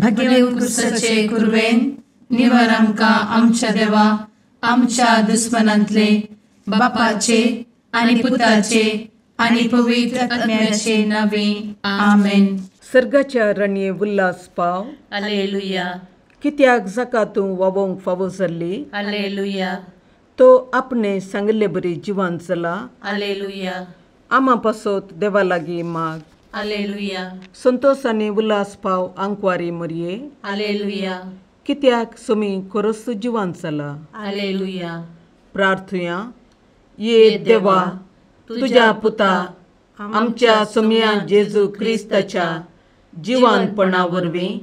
भगे उत्कृष्टाचे कुरवेन निवार आमकां आमच्या देवा आमच्या दुस्मनांतले बापाचे आनी पुताचे आनी पवित्र आत्म्याचे नावे आमेन. सर्गाच्या राणये उल्हास पाव. हालेलुया. कित्याक जाका तूं वावोंक फावो जाल्ली. हालेलुया. तो आपणे सांगले बरी जिवान चला. हालेलुया. आमा पासोत देवा लागीं माग. हालेलुया. संतोष आनी उल्हास पाव आंकवारी मरये. हालेलुया. कित्याक सोमी खरोच जिवान चला. हालेलुया. प्रार्थुया. ये देवा तुझ्या पुता आमच्या सोम्या जेजू क्रिस्ताच्या जिवानपणा वरवीं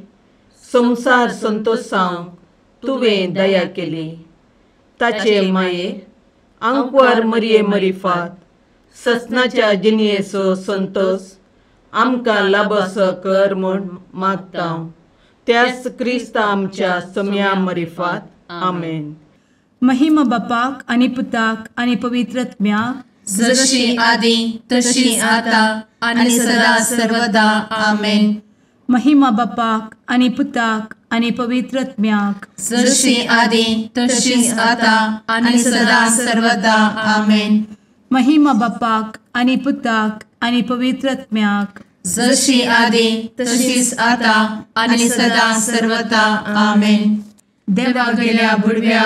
संसार संतोषांक तुवें दया केली. ताचे माये आंकवार मरये मरिफात ससनाच्या जिणयेचो संतोष आमकां लाबसो कर म्हूण मागता. त्याच क्रिस्ता आमच्या सोम्या मरिफात. आमेन. महिमा बापाक आनी पुताक आनी पवित्र आत्म्याक जशी आदी तशी आता आनी सदा सर्वदा. आमेन. महिमा बापाक आनी पुताक आनी पवित्र आत्म्याक जशी आदी तशी आता आनी सदा सर्वदा. आमेन. महिमा बापाक आनी पुताक आनी पवित्र आत्म्याक जशी आदी तशीच आता आनी सदा सर्वदा. आमेन. देवा गेल्या बुडव्या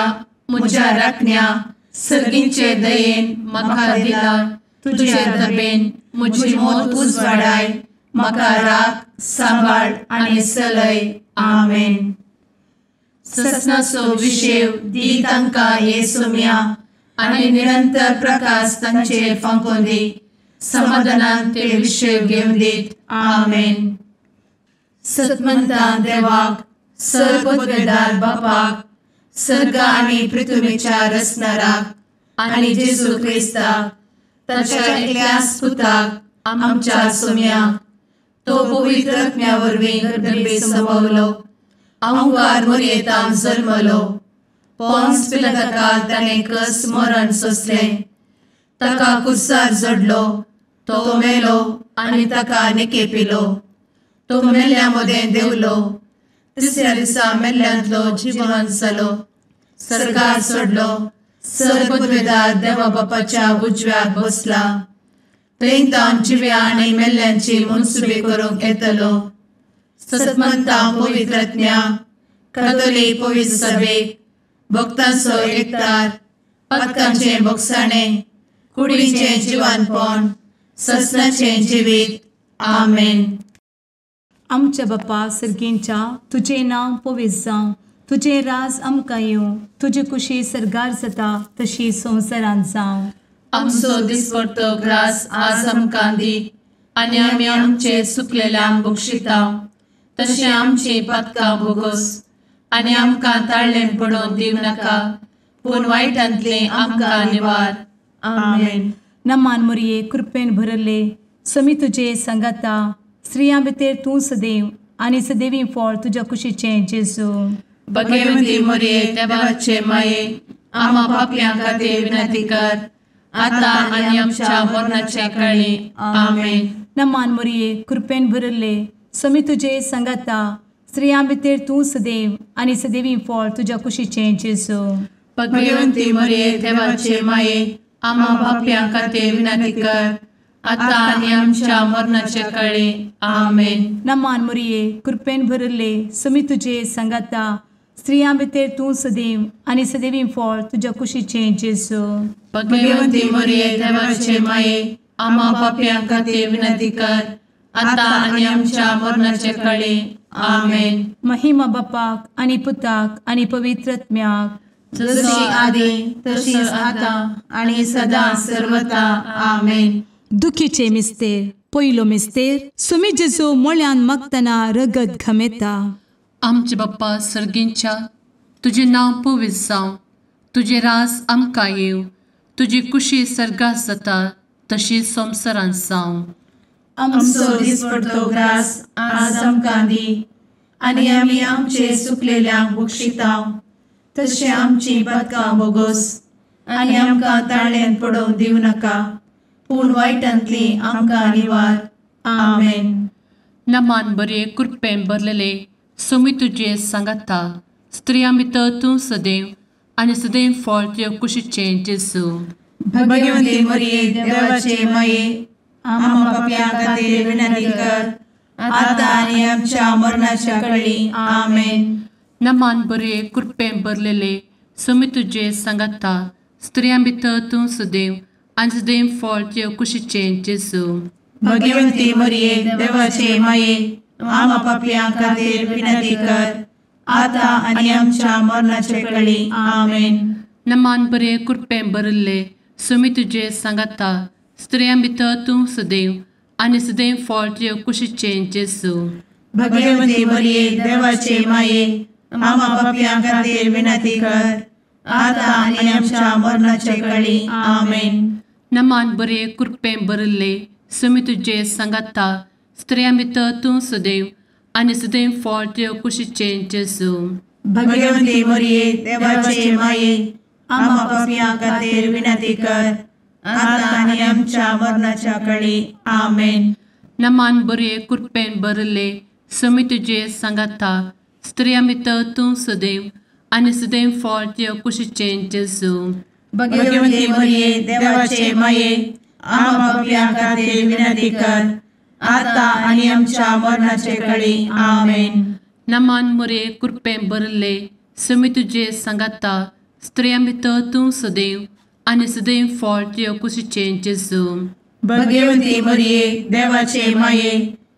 म्हज्या राखण्या सर्गींचे दयेन म्हाका दिला. तुजे दबेन म्हजी मोत उजवाडाय. म्हाका राख सांबाळ आनी चलय. आमेन. ससनाचो विशेव दी तांकां ये सोम्या आनी निरंतर प्रकाश तांचेर फांकून दी. समाधानान ते विशेव घेवन दीत. आमेन. सतमंता देवाक सर्वपदवेदार बापाक सर्ग आनी पृथ्वीच्या रचणाराक आनी जेजू क्रिस्ताक ताच्या एकल्याच पुताक आमच्या सोम्याक तो पवित्र आत्म्या वरवीं गर्भेत संभवलो. आंकवार मरयेंत जल्मलो. पोंस पिलाताकाक ताणें कस मरण सोंसलें. ताका कुर्सार जडलो. तो मेलो आनी ताका निकेपिलो. तो मेल्ल्या मदें देंवलो. तिसऱ्या दिसा मेल्ल्यांतलो जिवंत जालो. सर्गार चडलो. सर्वपदवेदार देवा बापाच्या उजव्याक बसला. थंय तां जिव्या आनी मेल्ल्यांची मनसुबी करूंक येतलो. सतमंता पवित्र आत्म्या कातोलीक पवित्र सभेक भक्तांचो एकठार पातकांचें भोगसाणें कुडीचें जिवानपण ससनाचें जिवीत. आमेन. आमच्या बापा सर्गींच्या तुजें नांव पवित्र जावं. तुजें राज आमकां येवं. तुजी कुशी सर्गार जाता तशी संवसारांत जावं. आमचो दिसपडटो ग्रास आज आमकां दी आनी आमी आमचे चुकलेल्यांक बक्षिता. तशें आमची पातकां भोगोस आनी आमकां ताळ्ळें पडोवन दिवं नाका पूण वायटांतली आमकां निवार. आमेन. नमान मरये कृपेन भरले समी तुजे संगाता. स्त्रियां भितर तूं सदैव आनी सदैवी फळ तुज्या कुशीचें जेजू. भगवंती मरये देवाचे माये आमा पापयां खातीर विनंती कर आता आनी आमच्या मरणाच्या काळी. आमेन. नमान मरये कृपेन भरले समी तुजे संगाता. स्त्रियां भितर तूं सदैव आनी सदैवी फळ तुज्या कुशीचें जेजू. भगवंती मरये देवाचे माये आमा पापयां खातीर विनंती कर आता आनी आमच्या मरणाच्या काळी. आमेन. नमान मरये कृपेन भरले समी तुजे संगाता. स्त्रियां भितर तूं सदैव आनी सदैवी फळ तुज्या कुशीचें जेजू. भगवंती मरये देवाचे माये आमा पापयां खातीर विनंती कर आता आनी आमच्या मरणाच्या काळी. आमेन. महिमा बापाक आनी पुताक आनी पवित्र आत्म्याक जशी आदी तशीच आता आनी सदा सर्वदा. आमेन. दुखीचे मिस्तेर. पयलो मिस्तेर. सुमी जेजू मोळ्यान मागतना रगत घामेता. आमचे बाप्पा सर्गींच्या तुजें नांव पवित्र जावं. तुजें राज आमकां येवं. तुजी कुशी सर्गास जाता तशी संवसारांत जावं. आमचो दिसपडटो ग्रास आज आमकां दी आनी आमी आमचे चुकलेल्यांक बक्षिता. तशें आमची पातकां भोगोस आनी आमकां ताळ्ळें पडोवन दिवं नाका पूण वायटांतली आमकां निवार. आमेन. नमान बरे कृपेन भरलेले सोमी तुजे सांगाता स्त्रियां भितर तूं सदैव आनी सदैव फळ तुज्या कुशीचें जेजू. भाग्यवंती मरिये देवाचे माये आम्हा पाप्यां खातीर विनंती कर आता आनी आमच्या मरणाच्या काळी आमेन. नमान बरे कृपेन भरलेले सोमी तुजे सांगाता स्त्रियां भितर तूं सदैव आनी सदैव फळ तुज्या कुशीचें जेजू. भाग्यवंती मरिये देवाचे माये आम्हा पाप्यां खातीर विनंती कर आता आनी आमच्या मरणाच्या काळी आमेन. नमान बरे कृपेन भरले सोमी तुजे सांगाता स्त्रियां भितर तूं सदैव आनी सदैव फळ तुज्या कुशीचें जेजू. भाग्यवंती मरिये देवाचे माये आम्हा पाप्यां खातीर विनंती कर आता आनी आमच्या मरणाच्या काळी आमेन. नमान बरे कृपेन भरले सोमी तुजे सांगाता स्त्रियां भितर तूं सदैव आनी सदैव फळ तुज्या कुशीचें जेजू. भाग्यवंती मरिये देवाचे माये आम्हा पाप्यां खातीर विनंती कर आता आनी आमच्या मरणाच्या काळी आमेन. नमान बरे कृपेन भरले सोमी तुजे सांगाता स्त्रियां भितर तूं सदैव आनी सदैव फळ तुज्या कुशीचें जेजू. भाग्यवंती मरिये देवाचे माये आम्हा पाप्यां खातीर विनंती कर आता आनी आमच्या मरणाच्या काळी आमेन. नमान बरे कृपेन भरले सोमी तुजे सांगाता स्त्रियां भितर तूं सदैव आनी सदैव फळ तुज्या कुशीचें जेजू. भाग्यवंती मरिये देवाचे माये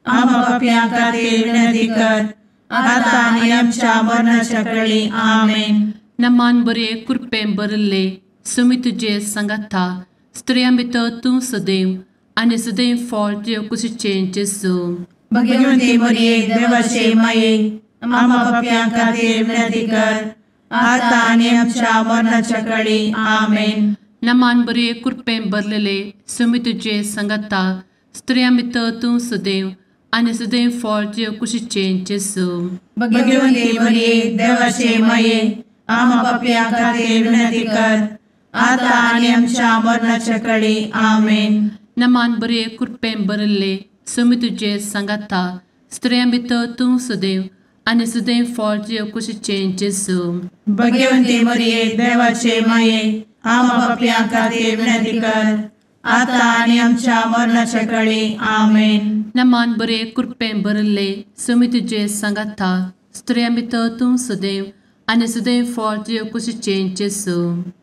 आम्हा पाप्यां खातीर विनंती कर आता आनी आमच्या मरणाच्या काळी आमेन. नमान बरे कृपेन भरले सोमी तुजे सांगाता स्त्रियां भितर तूं सदैव आनी सदैव फळ तुज्या कुशीचें जेजू. भाग्यवंती मरिये देवाचे माये आम्हा पाप्यां खातीर विनंती कर आता आनी आमच्या मरणाच्या काळी आमेन. नमान बरे कृपेन भरलेले सोमी तुजे सांगाता स्त्रियां भितर तूं सदैव आनी सदैव फळ तुज्या कुशीचें जेजू. भाग्यवंती मरिये देवाचे माये आम्हा पाप्यां खातीर विनंती कर आता आनी आमच्या मरणाच्या काळी आमेन. नमान बरे कृपेन भरले सोमी तुजे सांगाता स्त्रियां भितर तूं सदैव आनी सदैव फळ तुज्या कुशीचें जेजू. भाग्यवंती मरिये देवाचे माये आम्हा पाप्यां खातीर विनंती कर आता आनी आमच्या मरणाच्या काळी आमेन. नमान बरे कृपेन भरले सोमी तुजे सांगाता स्त्रियां भितर तूं सदैव आनी सदैव फळ तुज्या कुशीचें जेजू.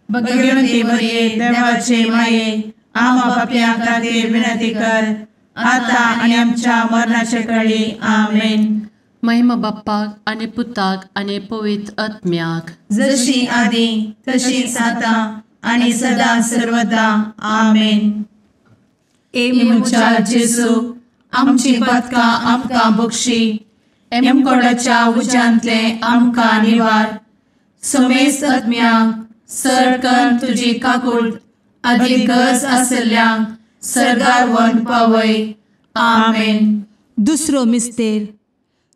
भाग्यवंती मरिये देवाचे माये आम्हा पाप्यां खातीर विनंती कर आता आनी आमच्या मरणाच्या काळी आमेन. महिमा बाप्पाक आनी पुताक आनी पवित्र आत्म्याक जशी आदी तशीच आता आनी सदा सर्वदा आमेन. मुचा जेजू आमची पदकां आमकां बक्षी एमकोडाच्या उज्यांतले आमकां निवार. समेस्त आत्म्यांक सरकन तुजी काकूट आदी गरज आसल्यांक सरगार व्हरून पावय. आमेन. दुसरो मिस्तेर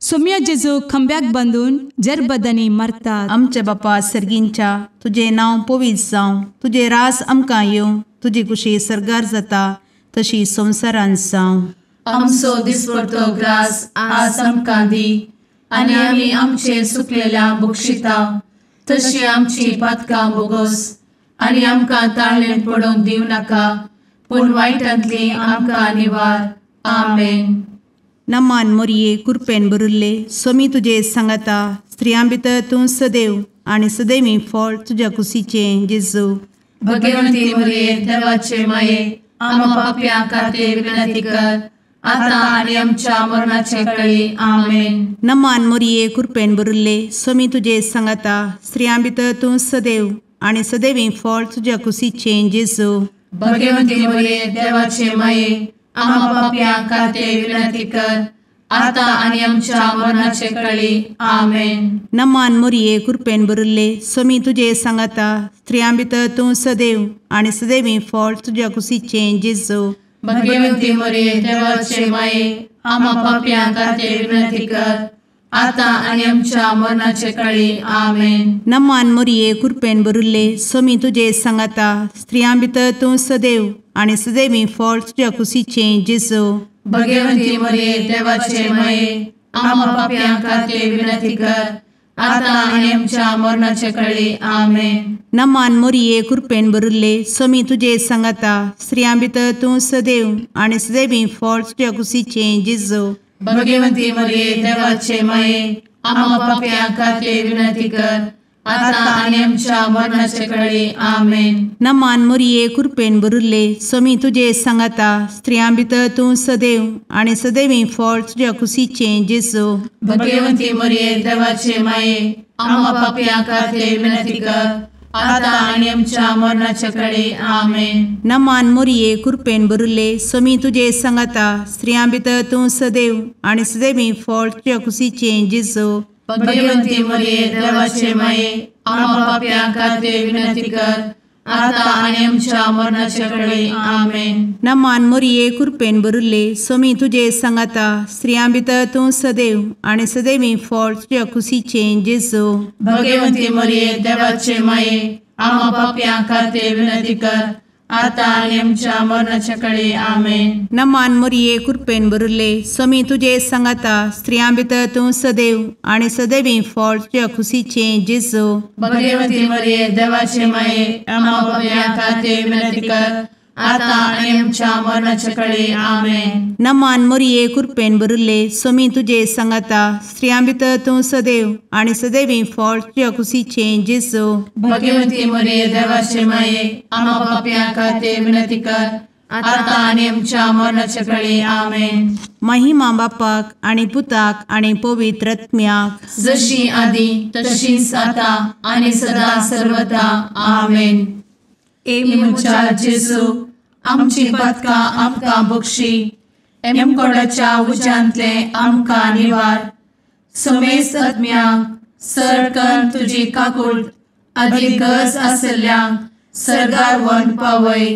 सोम्या जेजू खंब्याक बांदून जरबदांनी मारतात. आमचे बापा सर्गींच्या तुझे नांव पवित्र जावं, तुझे रास आमकां येवं, तुजी कुशी सरगार जाता तशी संवसारांत जावं. आमचो दिसपडटो ग्रास आज आमकां दी आनी आमी आमचे सुकलेल्यांक बक्षिता तशी आमची पदकां बोगोस आनी आमकां ताळ्ळेन पडोवन दिवं नाका पूण वायटांतली आमकां निवार. आमेन. नमान मोरये कृपेन भरिल्ले सोमी तुजे सांगाता स्त्रियां भितर तूं सदैव आनी सदैवी फळ तुज्या कुशीचें जेजू. भाग्यवंती मरिये देवाचे माये आम्हा पाप्यां खातीर विनंती कर आता आनी आमच्या मरणाचे काळी. आमेन. नमान मोरये कृपेन भरिल्ले सोमी तुजे सांगाता स्त्रियां भितर तूं सदैव आनी सदैवी फळ तुज्या कुशीचें जेजू. भाग्यवंती मरिये देवाचे माये आम्हा पाप्यां खातीर विनंती कर आता आनी आमच्या मरणाचे काळी. आमेन. नमान मोरये कृपेन भरिल्ले सोमी तुजे सांगाता स्त्रियां भितर तूं सदैव आनी सदैवी फळ तुज्या कुशीचें जेजू. भाग्यवंती मरिये देवाचे माये आम्हा पाप्यां खातीर विनंती कर आता आनी आमच्या मरणाचे काळी. आमेन. नमान मोरये कृपेन भरिल्ले सोमी तुजे सांगाता स्त्रियां भितर तूं सदैव आनी सदैवी फळ तुज्या कुशीचें जेजू. भाग्यवंती मरिये देवाचे माये आम्हा पाप्यां खातीर विनंती कर, आता आनी आमच्या मरणाचे काळी आमेन. नमान मोरये कृपेन भरिल्ले स्वामी तुजे सांगाता स्त्रियां भितर तूं सदैव आनी सदैवी फळ तुज्या कुशीचें जेजू. भगवंती मरिये देवाचे माये, आम्हा पाप्यां खातीर विनंती कर, आता आनी आमच्या मरणाचे काळी आमेन. नमान मोरये कृपेन भरिल्ले स्वामी तुजे सांगाता स्त्रियां भितर तूं सदैव आनी सदैवी फळ तुज्या कुशीचें जेजू. भगवंती मरिये देवाचे माये, आम्हा पाप्यां खातीर विनंती कर, आता आनी आमच्या मरणाचे काळी आमेन. नमान मोरये कृपेन भरिल्ले स्वामी तुजे सांगाता स्त्रियां भितर तूं सदैव आनी सदैवी फळ तुज्या कुशीचें जेजू. भगवंती मरिये देवाचे माये, आम्हा पाप्यां खातीर विनंती कर, आता आनी आमच्या मरणाचे काळी आमेन. नमान मोरये कृपेन भरिल्ले स्वामी तुजे सांगाता स्त्रियां भितर तूं सदैव आनी सदैवी फळ तुज्या कुशीचें जेजू. भगवंती मरिये देवाचे माये, आम्हा पाप्यां खातीर विनंती कर, आता आनी आमच्या मरणाचे काळी आमेन. नमान मोरये कृपेन भरिल्ले स्वामी तुजे सांगाता स्त्रियां भितर तूं सदैव आनी सदैवी फळ तुज्या कुशीचें जेजू. भगवंती मरिये देवाचे माये, आम्हा पाप्यां खातीर विनंती कर, आता आनी आमच्या मरणाचे काळी आमेन. नमान मोरये कृपेन भरिल्ले स्वामी तुजे सांगाता स्त्रियां भितर तूं सदैव आनी सदैवी फळ तुज्या कुशीचें जेजू. भगवंती मरिये देवाचे माये, आम्हा पाप्यां खातीर विनंती कर, आता आनी आमच्या मरणाचे काळी आमेन. महिमा बापाक आनी पुताक आनी पवित्र आत्म्याक, जशी आदी तशीच आता आनी सदा सर्वदा आमेन. एमच्या जेजू, आमची पदकां आमकां बक्षी, एमकोडाच्या उज्यांतले आमकां निवार. समेस्त आत्म्यांक सरकन तुजी काकूट, आदी गरज आसल्ल्यांक सर्गार व्हरून पावय.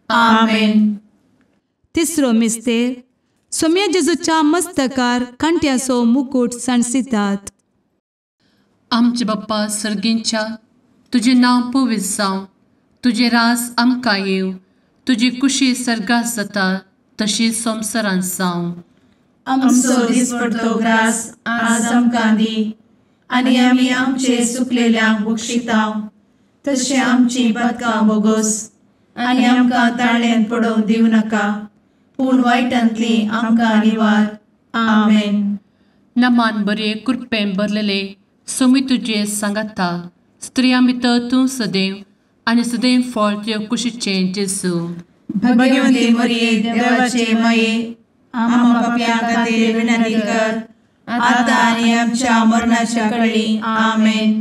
आमेन. तिसरो मिस्तेर सोम्या जेजूच्या मस्तकार कांट्याचो मुकुट सणसितात. आमचे बाप्पा सर्गींच्या, तुजें नांव पवित्र जावं, तुजे रास आमकां येव, तुजी कुशी सर्गास जाता तशी संवसारांत जावं. आमचो दिसपडटो ग्रास आज आमकां दी, आनी आमी आमचे सुकलेल्यांक बक्षितांव. तशें आमची पदकां बोगोस आनी आमकां ताळ्यान पडोवंक दिवं नाका, पूण वायटांतली आमकां निवार. आमेन. नमान बरे कृपेन भरलेले सोमी तुजे सांगाता स्त्रियां भितर तूं सदैव आनी सदैव फळ तुज्या कुशीचें जेजू. भगवंती मरिये देवाचे माये, आम्हा पाप्यां खातीर विनंती कर, आता आनी आमच्या मरणाच्या काळी आमेन.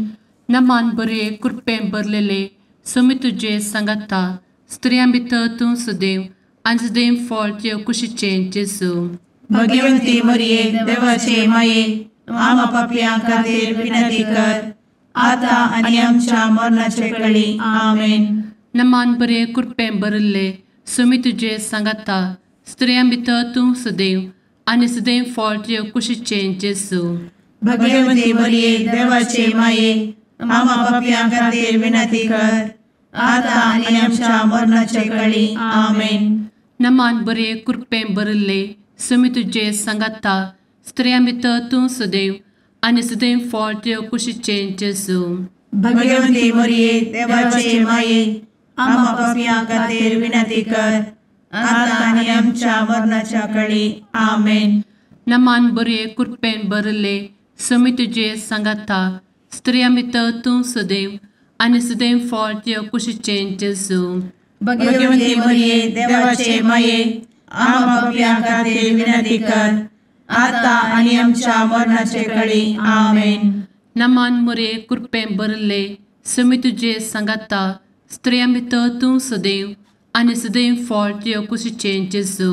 नमान बरे कृपेन भरलेले सोमी तुजे सांगाता स्त्रियां भितर तूं सदैव आनी सदैव फळ तुज्या कुशीचें जेजू. भगवंती मरिये देवाचे माये, आम्हा पाप्यां खातीर विनंती कर, आता आनी आमच्या मरणाचे काळी आमेन. नमान बरे कृपेन भरले सोमी तुजे सांगाता स्त्रियां भितर तूं सदैव आनी सदैव फळ तुज्या कुशीचें जेजू. भगवंती मरिये देवाचे माये, आम्हा पाप्यां खातीर विनंती कर, आता आनी आमच्या मरणाचे काळी आमेन. नमान बरे कृपेन भरले सोमी तुजे सांगाता स्त्रियां भितर तूं सदैव आनी सदैव फळ तुज्या कुशीचें जेजू. भगवंती मरिये देवाचे माये, आम्हा पाप्यां खातीर विनंती कर, आता आनी आमच्या मरणाच्या काळी आमेन. नमान बरे कृपेन भरले सोमी तुजे सांगाता स्त्रियां भितर तूं सदैव आनी सदैव फळ तुज्या कुशीचें जेजू. भगवंती मरिये देवाचे माये, आम्हा पाप्यां खातीर विनंती कर, आता आनी आमच्या मरणाचे काळी आमेन. नमान बरे कृपेन भरले सोमी तुजे सांगाता स्त्रियां भितर तूं सदैव आनी सदैव फळ तुज्या कुशीचें जेजू.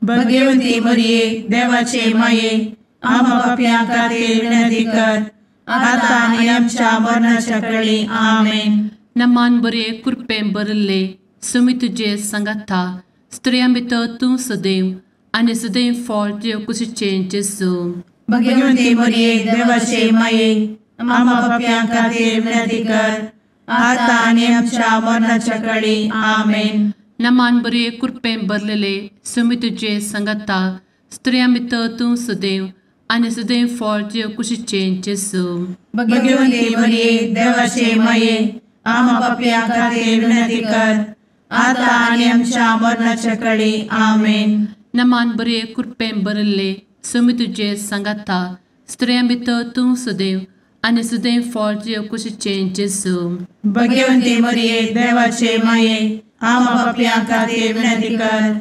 भगवंती मरिये देवाचे माये, आम्हा पाप्यां खातीर विनंती कर, आता आनी आमच्या मरणाच्या काळी आमेन. नमान बरे कृपेन भरले सोमी तुजे सांगाता स्त्रियां भितर तूं सदैव आनी सदैव फळ तुज्या कुशीचें जेजू. भगवंती मरिये देवाचे माये, आम्हा पाप्यां खातीर विनंती कर, आता आनी आमच्या मरणाच्या काळी आमेन. नमान बरे कृपेन भरलेले सोमी तुजे सांगाता स्त्रियां भितर तूं सदैव आनी सदैव फळ तुजे कुशीचें जेजू. भगवंती मरिये देवाचे माये आम्हा पापियां खातीर विनंती कर आता आनी आमच्या मरणाच्या काळी आमेन. नमान बरे कृपेन भरिल्ले समी तुजे सांगाता स्त्रियां भितर तूं सदैव आनी सदैव फळ तुजे कुशीचें जेजू. भगवंती मरिये देवाचे माये आम्हा पापियां खातीर विनंती कर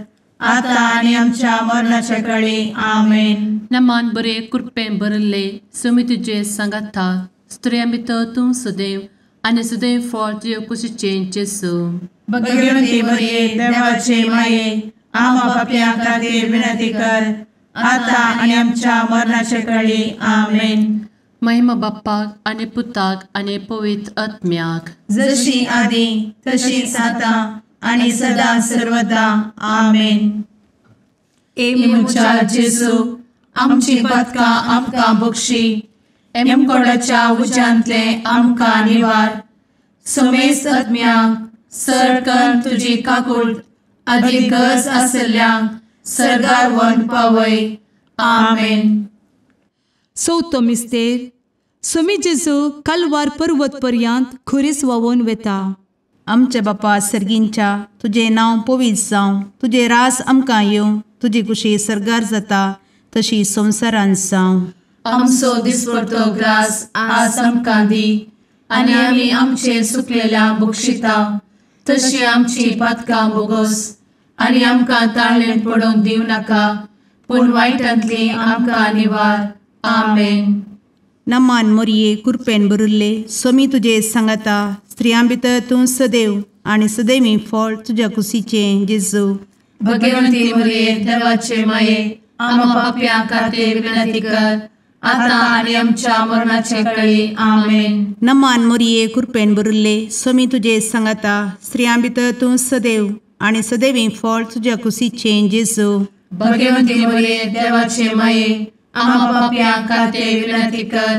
आता आनी आमच्या मरणाच्या काळी आमेन. नमान बरे कृपेन भरिल्ले समी तुजे सांगाता स्त्रियां भितर तूं सदैव आनी सदैव फळ तुजे कुशीचें जेजू. भगवंती मरिये देवाचे माये आम्हा पापियां खातीर विनंती कर आता आनी आमच्या मरणाच्या काळी आमेन. महिमा बाप्पाक आनी पुताक आनी पवित्र आत्म्याक जशी आदी तशीच आता आनी सदा सर्वदा आमेन. मुचा जेजू आमची पदकां आमकां बक्षी एमकोडाच्या उज्यांतले आमकां निवार. समेस्त आत्म्यांक सरकन तुजी काकूट अधिक गरज आसल्यांक सरगार व्हरून पावय. आमेन. चवथो मिस्तेर समी जेजू कालवार पर्वत पर्यंत खुरीस व्हांवून वेता. आमच्या बापा सर्गींच्या तुझे नांव पवित्र जावं, तुझे रास आमकां येवं, तुजी कुशी सरगार जाता तशी संवसारांत जावं. आमचो दिसपडटो ग्रास आज आमकां दी आनी आमी आमचे सुकलेल्या बक्षिता तशी आमची पदकां बोगोस आनी आमकां ताळ्ळेन पडोवंक दिवं नाका पूण वायटांतली आमकां निवार. आमेन. नमान मोरये कृपेन भरिल्ले समी तुजे सांगाता स्त्रियां भितर तूं सदैव आनी सदैवी फळ तुज्या कुशीचें जेजू. भगवंती मरिये देवाचे माये आम्हा पापियां खातीर विनंती कर आता आनी आमच्या मरणाचे काळी आमेन. नमान मोरये कृपेन भरिल्ले समी तुजे सांगाता स्त्रियां भितर तूं सदैव आनी सदैवी फळ तुज्या कुशीचें जेजू. भगवंती मरिये देवाचे माये आम्हा पापियां खातीर विनंती कर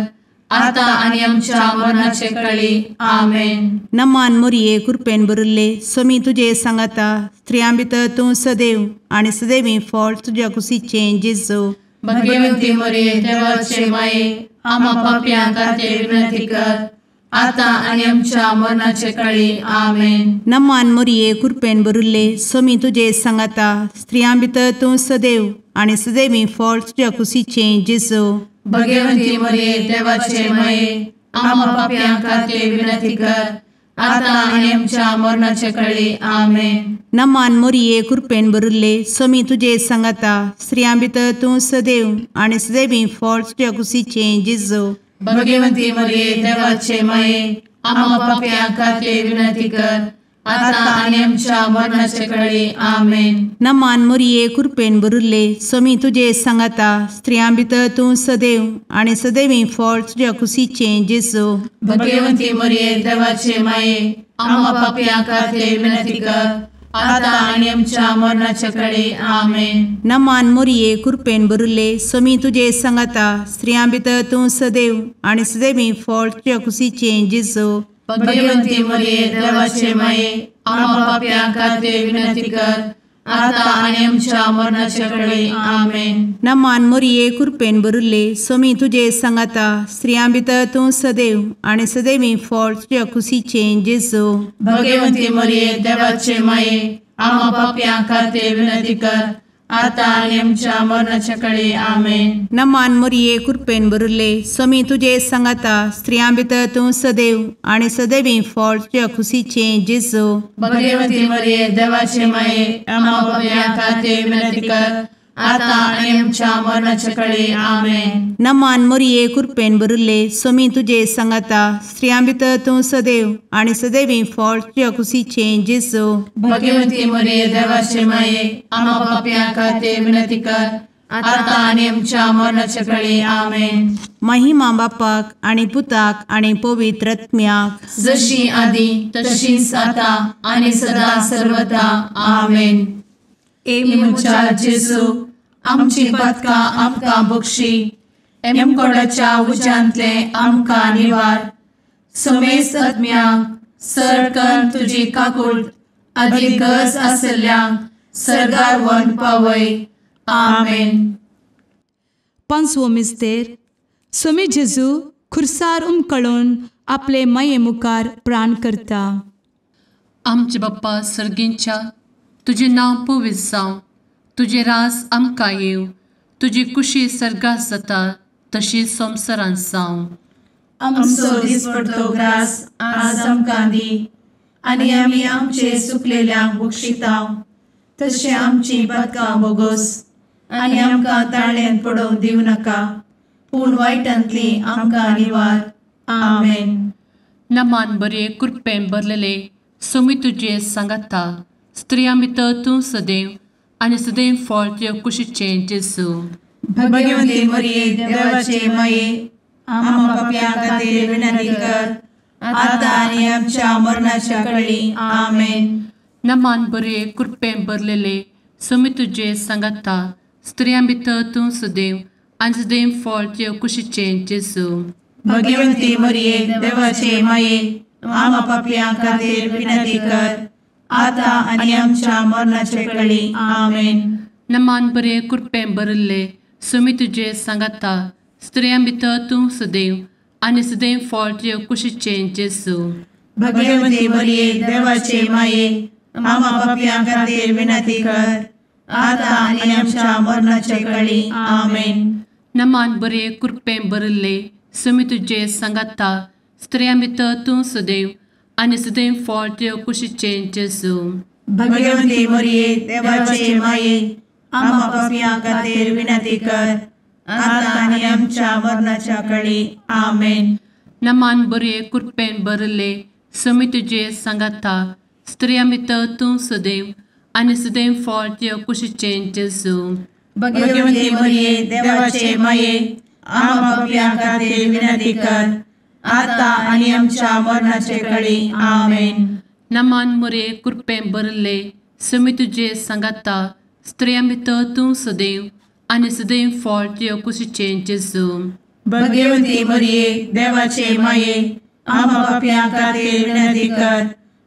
आता आनी आमच्या मरणाचे काळी आमेन. नमान मोरये कृपेन भरिल्ले समी तुजे सांगाता स्त्रियां भितर तूं सदैव आनी सदैवी फळ तुज्या कुशीचें जेजू. भगवंती मरिये देवाचे माये आम्हा पापियां खातीर विनंती कर आता आनी आमच्या मरणाचे काळी आमेन. नमान मोरये कृपेन भरिल्ले समी तुजे सांगाता स्त्रियां भितर तूं सदैव आनी सदैवी फळ तुज्या कुशीचें जेजू. भगवंती मरिये देवाचे माये आम्हा पापियां खातीर विनंती कर आता आनी आमच्या मरणाचे काळी आमेन. नमान मोरये कृपेन भरिल्ले समी तुजे सांगाता स्त्रियां भितर तूं सदैव आनी सदैवी फळ तुज्या कुशीचें जेजू. भगवंती मरिये देवाचे माये आम्हा पापियां खातीर विनंती कर आता आनी आमच्या मरणाचे काळी आमेन. नमान मोरये कृपेन भरिल्ले समी तुजे सांगाता स्त्रियां भितर तूं सदैव आनी सदैवी फळ तुज्या कुशीचें जेजू. भगवंती मरिये देवाचे माये आम्हा पापियां खातीर विनंती कर आता आनी आमच्या मरणाचे काळी आमेन. नमान मोरये कृपेन भरिल्ले समी तुजे सांगाता स्त्रियां भितर तूं सदैव आनी सदैवी फळ तुज्या कुशीचें जेजू. भगवंती मरिये देवाचे माये आम्हा पापियां खातीर विनंती कर आता आनी आमच्या मरणाचे काळी आमेन. नमान मोरये कृपेन भरिल्ले समी तुजे सांगाता स्त्रियां भितर तूं सदैव आनी सदैवी फळ तुज्या कुशीचें जेजू. भगवंती मरिये देवाचे माये आम्हा पापियां खातीर विनंती कर आता आनी आमच्या मरणाच्या काळी आमेन. नमान मोरये कृपेन भरिल्ले समी तुजे सांगाता स्त्रियां भितर तूं सदैव आनी सदैवी फळ तुज्या कुशीचें जेजू. भगवंती मरिये देवाचे माये आम्हा पापियां खातीर विनंती कर आता आनी आमच्या मरणाच्या काळी आमेन. नमान मोरये कृपेन भरिल्ले समी तुजे सांगाता स्त्रियां भितर तूं सदैव आनी सदैवी फळ तुज्या कुशीचें जेजू. भगवंती मरिये देवाचे माये आम्हा पापियां खातीर विनंती कर आता आनी आमच्या मरणाच्या काळी आमेन. महिमा बापाक आनी पुताक आनी पवित्र आत्म्याक जशी आदी तशीच आता आनी सदा सर्वदा आमेन. मुचा जेजू आमची पदकां आमकां बक्षी एमकोडाच्या उज्यांतले आमकां निवार. समेस्त आत्म्यांक सरकन तुजी काकूट अधिक गरज आसल्यांक सरगार व्हरून पावय. आमेन. 5वो मिस्तेर. सोमी जेजू खुर्सार उमकळून आपले माये मुखार प्राण करता. आमचे बाप्पा सर्गींच्या, तुझे नाव पवित्र जावं, तुझे रास आमकां येव, तुजी कुशी सर्गात जाता तशी संवसारांत जावं. आमचो दिसपडटो ग्रास आज आमकां दी, आनी आमी आमचे सुकलेल्यांक बक्षितांव. तशें आमची पदकां बोगोस आनी आमकां ताळ्यान पडोवंक दिवं नाका, पूण वायटांतली आमकां निवार. आमेन. नमान बरे कृपेन भरलेले सोमी तुजे सांगाता, स्त्रियां भितर तूं सदैव आनी सदैव फळ तुजे कुशीचें जेजू. भगवंती मरिये देवाचे माये, आम्हा पाप्यां खातीर विनंती कर, आतां आनी आमच्या मरणाच्या कळी. आमेन. नमान बरे कृपेन भरलेले सोमी तुजे सांगाता, स्त्रियां भितर तूं सदैव आनी सदैव फळ तुजे कुशीचें जेजू. भगवंती मरिये देवाचे माये, आम्हा पाप्यां खातीर विनंती कर, आतां आनी आमच्या मरणाचे कळी. आमेन. नमान बरे कृपेन भरले सोमी तुजे सांगाता, स्त्रियां भितर तूं सदैव आनी सदैव फळ तुजे कुशीचें जेजू. भगवंती मरिये देवाचे माये, आम्हा पाप्यां खातीर विनंती कर, आतां आनी आमच्या मरणाचे कळी. आमेन. नमान बरे कृपेन भरले सोमी तुजे सांगाता, स्त्रियां भितर तूं सदैव आनी सदैव फळ तुजे कुशीचें जेजू. भगवंती मरिये देवाचे माये, आम्हा पाप्यां खातीर विनंती कर, आतां आनी आमच्या मरणाच्या कळी. आमेन. नमान बरे कृपेन भरले सोमी तुजे सांगाता, स्त्रियां भितर तूं सदैव आनी सदैव फळ तुजे कुशीचें जेजू. भगवंती मरिये देवाचे माये, आम्हा पाप्यां खातीर विनंती कर, आतां आनी आमच्या मरणाचे कळी. आमेन. नमान बरे कृपेन भरले सोमी तुजे सांगाता, स्त्रियां भितर तूं सदैव आनी सदैव फळ तुजे कुशीचें जेजू. भगवंती मरिये देवाचे माये, आम्हा पाप्यां खातीर विनंती कर,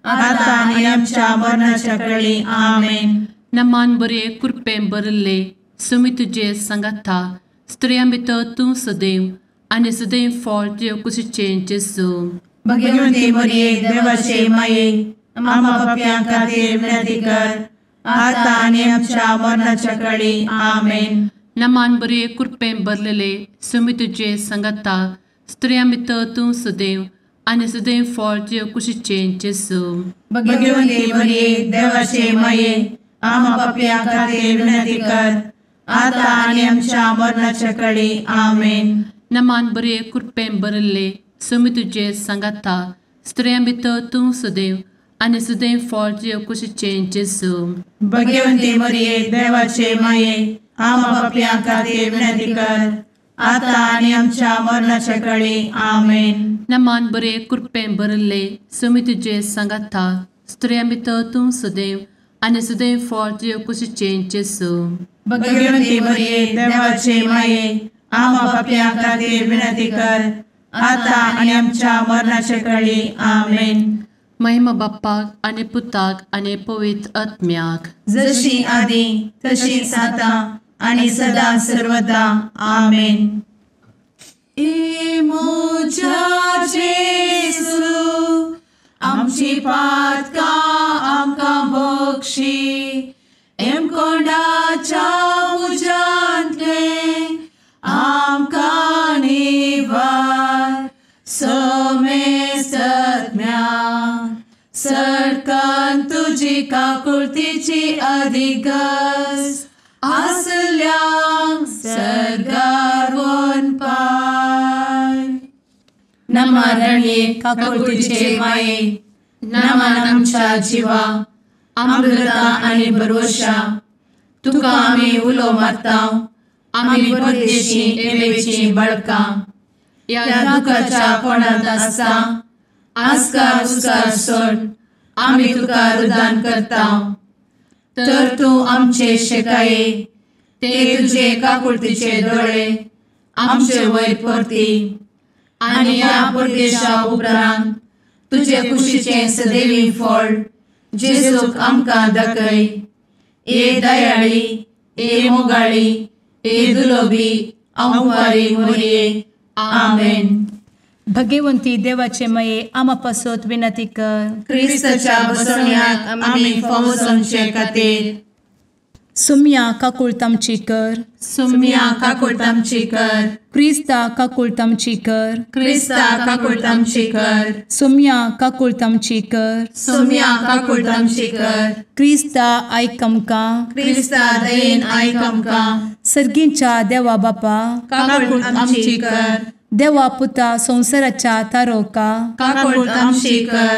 आतां आनी आमच्या मरणाच्या कळी. आमेन. नमान बरे कृपेन भरले सोमी तुजे सांगाता, स्त्रियां भितर तूं सदैव आनी सदैव फळ तुजे कुशीचें जेजू. भगवंती मरिये देवाचे माये, आम्हा पाप्यां खातीर विनंती कर, आतां आनी आमच्या मरणाच्या कळी. आमेन. नमान बरे कृपेन भरलेले सोमी तुजे सांगाता, स्त्रियां भितर तूं सदैव आनी सदैव फळ तुजे कुशीचें जेजू. भगवंती मरिये देवाचे माये, आम्हा पाप्यां खातीर विनंती कर, आतां आनी आमच्या मरणाच्या कळी. आमेन. नमान बरे कृपेन भरले सोमी तुजे सांगाता, स्त्रियां भितर तूं सदैव आनी सदैव फळ तुजे कुशीचें जेजू. भगवंती मरिये देवाचे माये, आम्हा पाप्यां खातीर विनंती कर, आतां आनी आमच्या मरणाच्या कळी. आमेन. नमान बरे कृपेन भरले सोमी तुजे सांगाता, स्त्रियां भितर तूं सदैव आनी सदैव फळ तुजे कुशीचें जेजू. भगवंती मरिये देवाचे माये, आम्हा पाप्यां खातीर विनंती कर, आतां आनी आमच्या मरणाच्या कळी. आमेन. महिमा बाप्पाक आनी पुताक आनी पवित्र आत्म्याक, जशी आदी तशीच आतां आनी सदां सर्वदा. आमेन. ए मोच्या जेजू, आमची पातकां आमकां बक्षी, एम कोंडाच्या उजांतले आमकां निवार. सोमे सत्म्या सडकान तुजी काकुळतीची अधिगस, आसल्यांक सर्गार वन पाय. नमारण्ये काकुळतीचे माये, नमान आमच्या जिवा, अमृता आनी भरवशा, तुका आमी उलो मारतांव. आमी परदेशी येवेची बळकां, या दुखाच्या कोणांत आसता, आस्कार उस्कार सोड, आमी तुका रुदान करतांव. तर तूं आमचे शेकाये, ते तुजे काकुळतीचे दोळे आमचे वयर परती, आनी या परदेशा उपरांत तुजे कुशीचें सदैवी फळ जेजूक आमकां दाखय. ए दयाळी, ए मोगाळी, ए दुलोबी अंवारी मोरये आमेन. भगवंती देवाचे माये आमा पासत विनंती कर. क्रिस्ताच्या बसवण्याक आमी फावो समचे खातीर सुम्या काकूळ तामची कर. सुम्या काकूळ तामची कर. क्रिस्ता काकूळ तामची कर. क्रिस्ता काकूळ तामची कर. सुम्या काकूळ तामची कर. सुम्या काकूळ तामची कर. क्रिस्ता आयक आमकां. क्रिस्ता दयेन आयक आमकां. सर्गींच्या देवा बापा काकूळ तामची कर. देवा पुता संसाराच्या तारोका काकूळ तामची कर.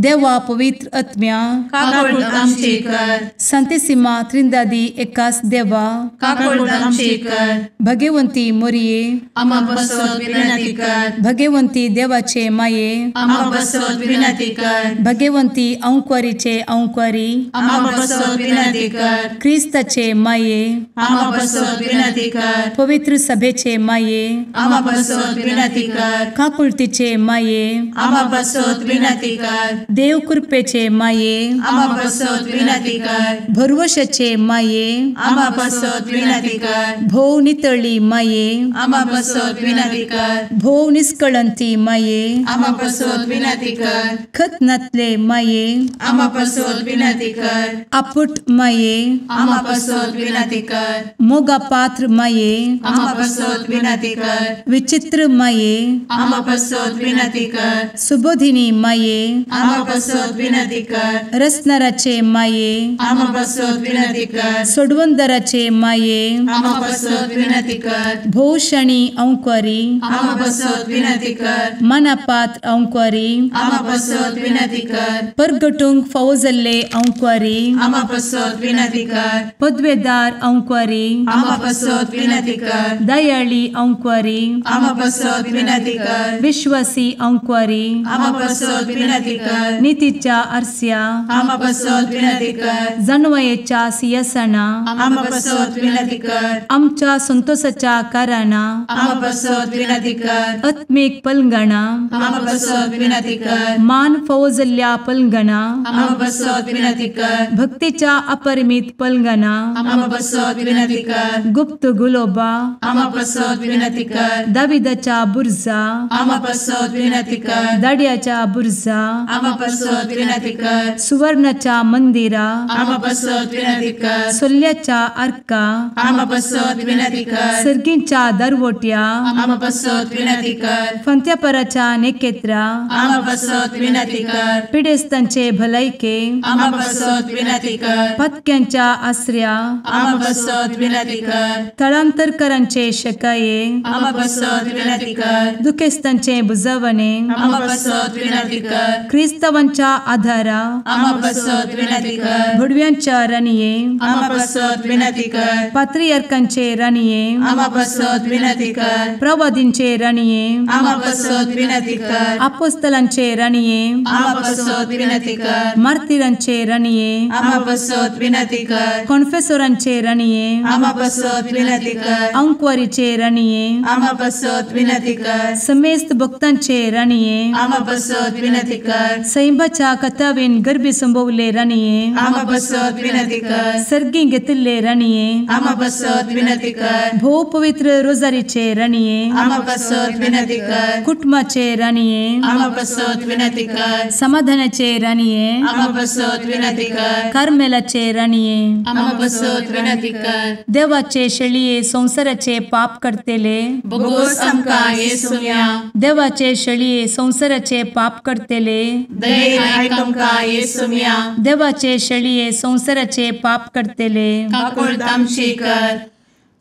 देवा पवित्र आत्म्या काकूळ तामची कर. सांतेसिमा त्रिंदादी एकाच देवा काकूळ तामची कर. भगवंती मोरये आमा बसवत विनंती कर. भगवंती देवाचे माये आमा बसवत विनंती कर. भगवंती अंक्वारीचे अंक्वारी आमा बसवत विनंती कर. क्रिस्ताचे माये आमा बसवत विनंती कर. पवित्र सभेचे माये आमा बसवत विनंती कर. काकुळतीचे माये आमा बसवत विनंती कर. देव कृपेचे माये आमा बसवत विनंती कर. भरवशाचे माये आमा बसवत विनंती कर. भोव नितळी माये आमा बसवत विनंती कर. भोव निष्कळंती माये आमा बसवत विनंती कर. खतनातले माये आमा बसवत विनंती कर. आपुट माये आमा बसवत विनंती कर. मोगा पात्र माये आमा बसवत विनंती कर. विचित्र माये आमा बसवत विनंती कर. सुबोधिनी माये आमा बसवत विनंती कर. रसनाराचे माये आमा बसवत विनंती कर. सोडवंदराचे माये आमा बसवत विनंती कर. भोषणी अंक्वारी आमा बसवत विनंती कर. मनापात्र अंक्वारी आमा बसवत विनंती कर. परगटूंक फावो जाल्ले अंक्वारी आमा बसवत विनंती कर. पदवेदार अंक्वारी आमा बसवत विनंती कर. दयाळी अंक्वारी आमा बसवत विनंती कर. विश्वासी अंक्वारी आमा बसवत विनंती कर. नीतीच्या आरस्या आमा बसवत विनंती कर. जाणवायेच्या सिंहासना आमा बसवत विनंती कर. आमच्या संतोषाच्या काराना आमा बसवत विनंती कर. आत्मिक पलंगणा आमा बसवत विनंती कर. मान फावो जाल्ल्या पलंगणा आमा बसवत विनंती कर. भक्तीच्या अपरिमित पलंगणा आमा बसवत विनंती कर. गुप्त गुलोबा आमा बसवत विनंती कर. दाविदाच्या बुर्जा आमा बसवत विनंती कर. दाड्याच्या बुर्जा आमा बसवत विनंती कर. सुवर्णाच्या मंदिरा आमा बसवत विनंती कर. सोल्ल्याच्या अर्का आमा बसवत विनंती कर. सर्गींच्या दरवोट्या आमा बसवत विनंती कर. फंत्यापराच्या नेकेत्रा आमा बसवत विनंती कर. पिडेस्तांचे भलायके आमा बसवत विनंती कर. पत्क्यांच्या आसऱ्या आमा बसवत विनंती कर. स्थळांतरकरांचे शकाये आमा बसवत विनंती कर. दुखेस्तांचे बुजावणे आमा बसवत विनंती कर. क्रिस्तवांच्या आधारा आमा बसवत विनंती कर. भडव्यांच्या राणीये आमा बसवत विनंती कर. पात्रियार्कांचे राणीये आमा बसवत विनंती कर. प्रवादींचे राणीये आमा बसवत विनंती कर. अपोस्तलांचे राणीये आमा बसवत विनंती कर. मार्तिरांचे राणीये आमा बसवत विनंती कर. कॉन्फेसोरांचे राणीये आमा बसवत विनंती कर. अंक्वारीचे राणीये आमा बसवत विनंती कर. समेस्त भक्तांचे राणीये आमा बसवत विनंती कर. सैंबाच्या कथावेन गर्भी संभवले राणीये आमा बसवत विनंती कर. सर्गी घेतिल्ले राणीये आमा बसवत विनंती कर. भोव पवित्र रोजारीचे राणीये आमा बसवत विनंती कर. कुटुंबाचे राणीये आमा बसवत विनंती कर. समाधानाचे राणीये आमा बसवत विनंती कर. कार्मेलाचे राणीये आमा बसवत विनंती कर. देवाचे शेळिये संसाराचे पाप करतेले बगोस आमकां येसुया. देवाचे शेळिये संसाराचे पाप करतेले दयेन आयक आमकां येसुया. देवाचे शेळिये संसाराचे पाप करतेले काकूळ तामची कर.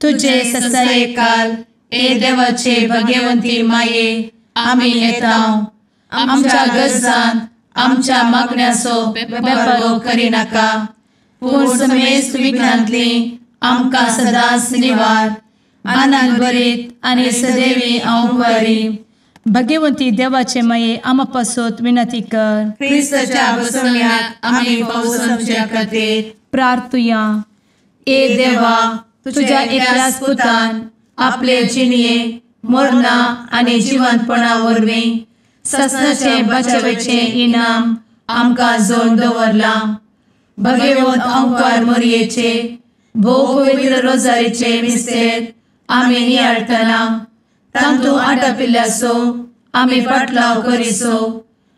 तुझे ससाये काल ए देवाचे भगवंती माये आमी येताव. आमच्या गरजांत आमच्या मागण्याचो बेपारो करिनाका. पूण समेस्त विघ्नांतली आमकां सदांच निवार. आनंद भरीत आनी सदैवी अंकुरी. भगवंती देवाचे माये आमा पासत विनंती कर. क्रिस्ताच्या बसवण्याक आमी फावो समच्या खातीर प्रार्थुया. ए देवा, तुझ्या एकल्याच पुतान आपले जिणये मरणा आनी जिवंतपणा वरवीं ससनाचे बचावेचे इनाम आमकां जोड दवरला. भगवंत अंकार मोरयेचे भोव पवित्र रोजारीचे मिस्तेर आमी नियाळटना तांतू आटापिल्ल्यासो आमी पाटलाव करिसो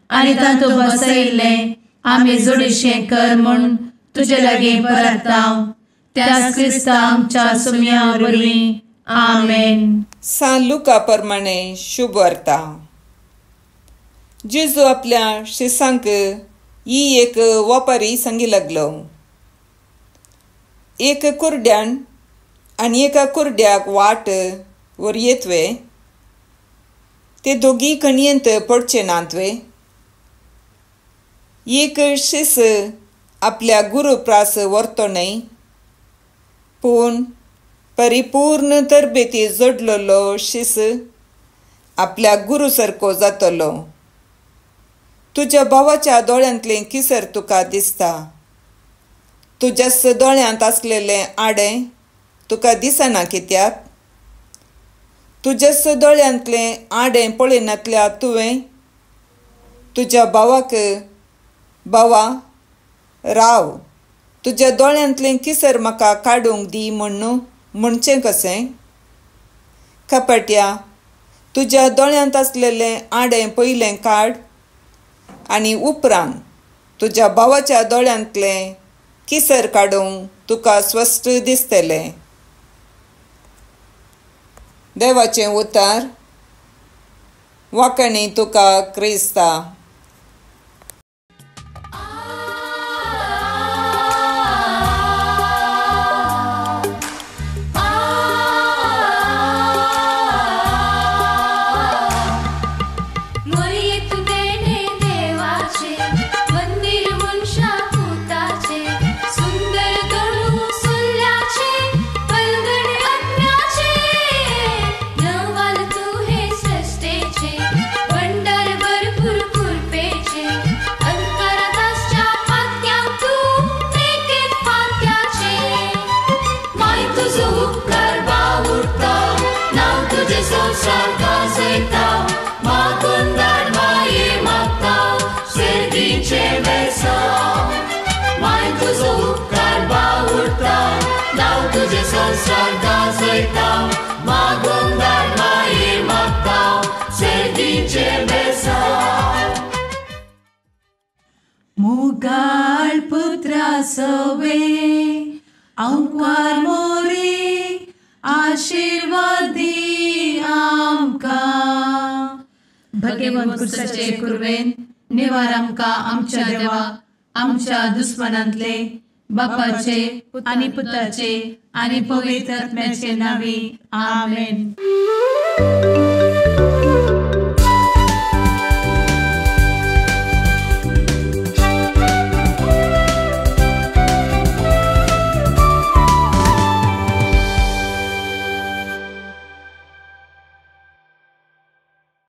आनी तांतू बसयिल्ले आमी जोडिशें कर म्हूण तुजे लागीं परतांव त्याच क्रिस्ता आमच्या सुमया वरवीं आमेन. सान लुका प्रमाणे शुभ वार्ता. जेजू आपल्या शिसांक ही एक वापारी सांगी लागलो. एक कुरड्यान आनी एका कुरड्याक वाट वर येतवे ते दोगी कणयेंत पडचे नातवे. एक शिस आपल्या गुरुप्रास व्हरतो न्हय पूण परिपूर्ण तरबेती जोडलेलो शिस आपल्या गुरू सारको जातलो. तुज्या भावाच्या दोळ्यांतलें किसर तुका दिसता. तुज्याच दोळ्यांत आसलेलें आडें तुका दिसना कित्याक? तुज्याच दोळ्यांतलें आडें पळयनातल्या तुवें तुज्या भावाक भावा राव तुज्या दोळ्यांतलें किसर म्हाका काडूंक दी म्हणचें कशें? कपट्या, तुज्या दोळ्यांत आसलेलें आडें पयलें काड आनी उपरांत तुज्या भावाच्या दोळ्यांतलें किसर काडूंक तुका स्वस्थ दिसतलें. देवाचें उतर. वाकणी तुका क्रिस्ता. मुगाळ पुत्रा सवे अंकवार मोरी आशीर्वाद दी आमकां. भगवंत कुर्साचे कुरवेन निवार आमकां आमच्या देवा आमच्या दुस्मनांतले बापाचे आनी पुताचे आनी पवित्र आत्म्याचे नांवी आमेन.